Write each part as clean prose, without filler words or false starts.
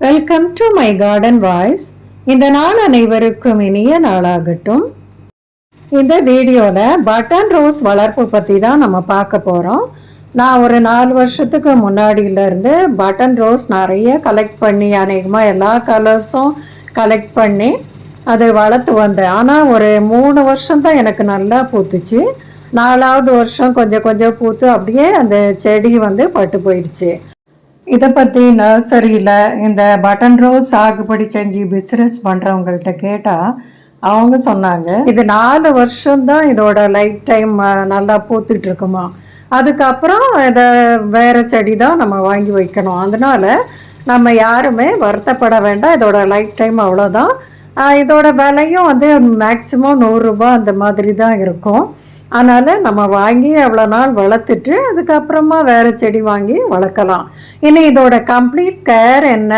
Welcome to my garden voice. இந்த நாள் அனைவருக்கும் இனிய நாளாகட்டும். இந்த வீடியோவில் பட்டன் ரோஸ் வளர்ப்பு பற்றி தான் நம்ம பார்க்க போகிறோம். நான் ஒரு 4 வருஷத்துக்கு முன்னாடியிலேருந்து பட்டன் ரோஸ் நிறைய கலெக்ட் பண்ணி அநேகமாக எல்லா கலர்ஸும் கலெக்ட் பண்ணி அதை வளர்த்து வந்தேன். ஆனால் ஒரு 3 வருஷம்தான் எனக்கு நல்லா பூத்துச்சு. 4வது வருஷம் கொஞ்சம் கொஞ்சம் பூத்து அப்படியே அந்த செடி பட்டு போயிடுச்சு. இதை பற்றி நர்சரியில் இந்த பட்டன் ரோஸ் சாகுபடி செஞ்சு பிஸ்னஸ் பண்ணுறவங்கள்ட்ட கேட்டால் அவங்க சொன்னாங்க, இது 4 வருஷம்தான் இதோட லைஃப் டைம் நல்லா பூத்துட்டு இருக்குமா, அதுக்கப்புறம் இதை வேறு செடி தான் நம்ம வாங்கி வைக்கணும். அதனால் நம்ம யாருமே வருத்தப்பட வேண்டாம், இதோட லைஃப் டைம் அவ்வளோதான். இதோட விலையும் மேக்ஸிமம் 100 ரூபா அந்த மாதிரி தான் இருக்கும். அதனால் நம்ம வாங்கி அவ்வளோ நாள் வளர்த்துட்டு அதுக்கப்புறமா வேறு செடி வாங்கி வளர்க்கலாம். இனி இதோட கம்ப்ளீட் கேர் என்ன?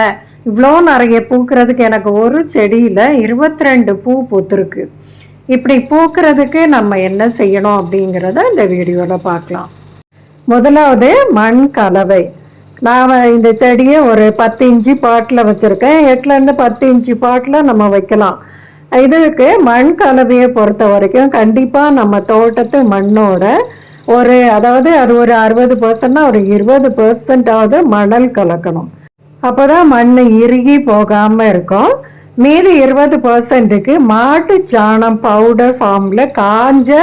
இவ்வளோ நிறைய பூக்கிறதுக்கு எனக்கு ஒரு செடியில் 22 பூ பூத்துருக்கு. இப்படி பூக்கிறதுக்கு நம்ம என்ன செய்யணும் அப்படிங்கிறத இந்த வீடியோவில் பார்க்கலாம். முதலாவது மண் கலவை. நான் இந்த செடியை ஒரு 10 இன்ச்சு பாட்டில் வச்சுருக்கேன். 8லேருந்து 10 இன்ச்சு பாட்டில் நம்ம வைக்கலாம். இதுக்கு மண் கலவையை பொறுத்த வரைக்கும் கண்டிப்பாக நம்ம தோட்டத்து மண்ணோட அதாவது அது ஒரு 60%னா ஒரு 20%ஆவது மணல் கலக்கணும். அப்போ தான் மண் இறுகி போகாமல் இருக்கும். மீதி 20%க்கு மாட்டு சாணம் பவுடர் ஃபார்மில் காஞ்ச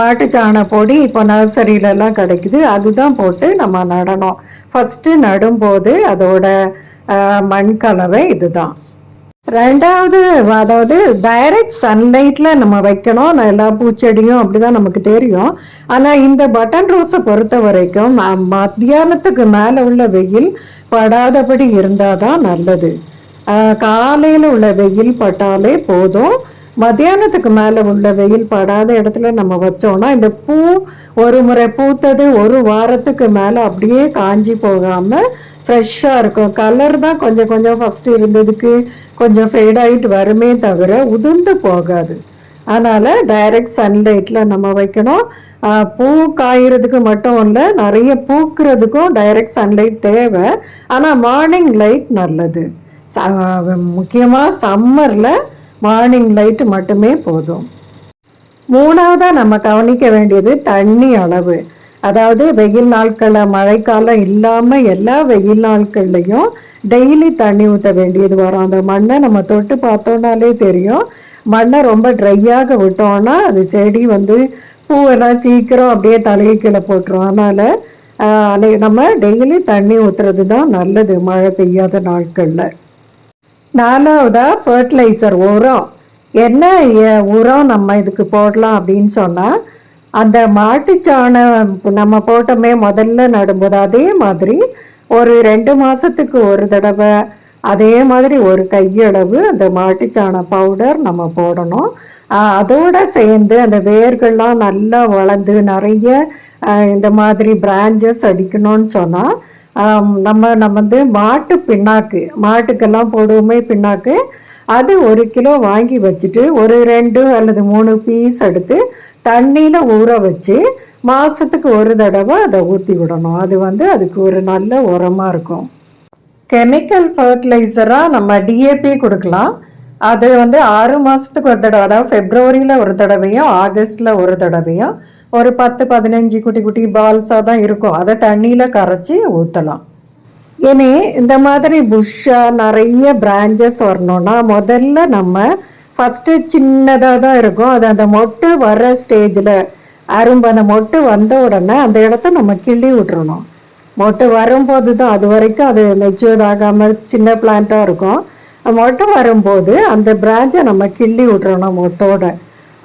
மாட்டு சாண பொடி இப்போ நர்சரியிலலாம் கிடைக்குது. அதுதான் போட்டு நம்ம நடணும். ஃபஸ்ட்டு நடும்போது அதோட மண் கலவை இதுதான். ரெண்டாவது, அதாவது டைரக்ட் சன்லைட்டில் நம்ம வைக்கணும். எல்லா பூச்செடியும் அப்படி தான் நமக்கு தெரியும். ஆனால் இந்த பட்டன் ரோஸை பொறுத்த வரைக்கும் மத்தியானத்துக்கு மேலே உள்ள வெயில் படாதபடி இருந்தால் தான் நல்லது. காலையில் உள்ள வெயில் பட்டாலே போதும். மத்தியானத்துக்கு மேலே உள்ள வெயில் படாத இடத்துல நம்ம வச்சோம்னா இந்த பூ ஒரு முறை பூத்தது ஒரு வாரத்துக்கு மேலே அப்படியே காஞ்சி போகாமல் ஃப்ரெஷ்ஷாக இருக்கும். கலர் தான் கொஞ்சம் கொஞ்சம் ஃபஸ்ட்டு இருந்ததுக்கு கொஞ்சம் ஃபேட் ஆகிட்டு வருமே தவிர உதிர்ந்து போகாது. அதனால் டைரக்ட் சன்லைட்டில் நம்ம வைக்கணும். பூ காய்கிறதுக்கு மட்டும் இல்லை, நிறைய பூக்கிறதுக்கும் டைரக்ட் சன்லைட் தேவை. ஆனால் மார்னிங் லைட் நல்லது. முக்கியமாக சம்மரில் மார்னிங் லைட்டு மட்டுமே போதும். மூணாவதாக நம்ம கவனிக்க வேண்டியது தண்ணி அளவு. அதாவது வெயில் நாட்களில் மழைக்காலம் இல்லாமல் எல்லா வெயில் நாட்கள்லையும் டெய்லி தண்ணி ஊற்ற வேண்டியது வரும். அந்த மண்ணை நம்ம தொட்டு பார்த்தோன்னாலே தெரியும். மண்ணை ரொம்ப ட்ரையாக விட்டோம்னா அது செடி பூவெல்லாம் சீக்கிரம் அப்படியே தலையை கீழே போட்டுரும். அதனால் நம்ம டெய்லி தண்ணி ஊற்றுறது தான் நல்லது மழை பெய்யாத நாட்களில். 4வதாக ஃபர்டிலைசர் உரம். என்ன உரம் நம்ம இதுக்கு போடலாம் அப்படின்னு சொன்னால், அந்த மாட்டுச்சாணம் நம்ம போட்டோமே முதல்ல நடும்போது அதே மாதிரி ஒரு 2 மாதத்துக்கு ஒரு தடவை அதே மாதிரி ஒரு கையளவு அந்த மாட்டுச்சாண பவுடர் நம்ம போடணும். அதோடு சேர்ந்து அந்த வேர்கள்லாம் நல்லா வளர்ந்து நிறைய இந்த மாதிரி பிரான்ச்சஸ் அடிக்கணும்னு சொன்னால் நம்ம மாட்டு பிண்ணாக்கு, மாட்டுக்கெல்லாம் போடுவோமே பிண்ணாக்கு, அது 1 கிலோ வாங்கி வச்சுட்டு ஒரு 2 அல்லது 3 பீஸ் எடுத்து தண்ணியில் ஊற வச்சு மாதத்துக்கு ஒரு தடவை அதை ஊற்றி விடணும். அது அதுக்கு ஒரு நல்ல உரமாக இருக்கும். கெமிக்கல் ஃபர்டிலைசராக நம்ம டிஏபி கொடுக்கலாம். அது 6 மாதத்துக்கு ஒரு தடவை, அதாவது ஃபெப்ரவரியில் ஒரு தடவையும் ஆகஸ்டில் ஒரு தடவையும் ஒரு 10-15 குட்டி குட்டி பால்ஸாக தான் இருக்கும். அதை தண்ணியில் கரைச்சி ஊற்றலாம். இனி இந்த மாதிரி புஷ்ஷாக நிறைய பிரான்ச்சஸ் வரணும்னா முதல்ல நம்ம ஃபஸ்ட்டு சின்னதாக தான் இருக்கும். அது அந்த மொட்டு வர ஸ்டேஜில் அந்த மொட்டு வந்த உடனே அந்த இடத்த நம்ம கிள்ளி விட்டுறணும். மொட்டு வரும்போது தான், அது வரைக்கும் அது மெச்சூர் ஆகாமல் சின்ன பிளான்ட்டாக இருக்கும். மொட்டு வரும்போது அந்த பிரான்ச்சை நம்ம கிள்ளி விட்டுறணும் மொட்டோட.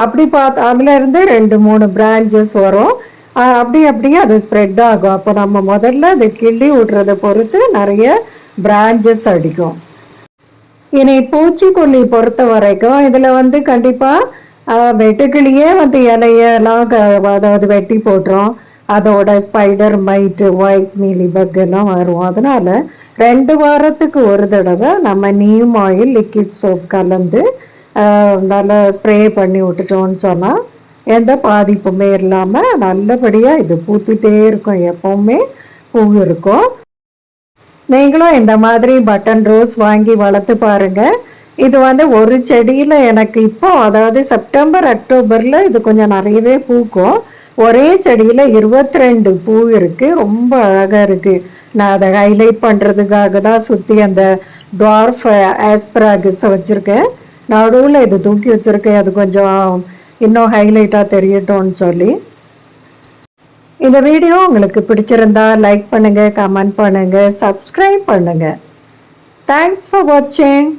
அப்படி அதுலேருந்து 2-3 பிரான்ச்சஸ் வரும். அப்படியே அது ஸ்ப்ரெட் ஆகும். அப்போ நம்ம முதல்ல அதை கிள்ளி விட்றதை பொறுத்து நிறைய பிரான்ச்சஸ் அடிக்கும். இனி பூச்சிக்கொல்லி பொறுத்த வரைக்கும் இதில் கண்டிப்பாக வெட்டுக்கிளியே இலையெல்லாம் அதாவது வெட்டி போட்டுரும். அதோட ஸ்பைடர் மைட்டு, ஒயிட் மீலி பக் எல்லாம் வரும். அதனால் 2 வாரத்துக்கு ஒரு தடவை நம்ம நீம் ஆயில் லிக்விட் சோப் கலந்து நல்லா ஸ்ப்ரே பண்ணி விட்டுட்டோம்னு சொன்னால் எந்த பாதிப்புமே இல்லாமல் நல்லபடியாக இது பூத்துட்டே இருக்கும். எப்போவுமே பூ இருக்கும். நீங்களும் இந்த மாதிரி பட்டன் ரோஸ் வாங்கி வளர்த்து பாருங்கள். இது ஒரு செடியில் எனக்கு இப்போ அதாவது செப்டம்பர் அக்டோபரில் இது கொஞ்சம் நிறையவே பூக்கும். ஒரே செடியில் 22 பூ இருக்குது. ரொம்ப அழகாக இருக்குது. நான் அதை ஹைலைட் பண்ணுறதுக்காக தான் சுற்றி அந்த டுவார்ஃப் ஆஸ்பராகஸை வச்சுருக்கேன். நடுவில் இது தூக்கி வச்சுருக்கேன், அது கொஞ்சம் இன்னும் ஹைலைட்டாக தெரியட்டும்னு சொல்லி. இந்த வீடியோ உங்களுக்கு பிடிச்சிருந்தா லைக் பண்ணுங்கள், கமெண்ட் பண்ணுங்கள், சப்ஸ்கிரைப் பண்ணுங்கள். தேங்க்ஸ் ஃபார் வாட்சிங்.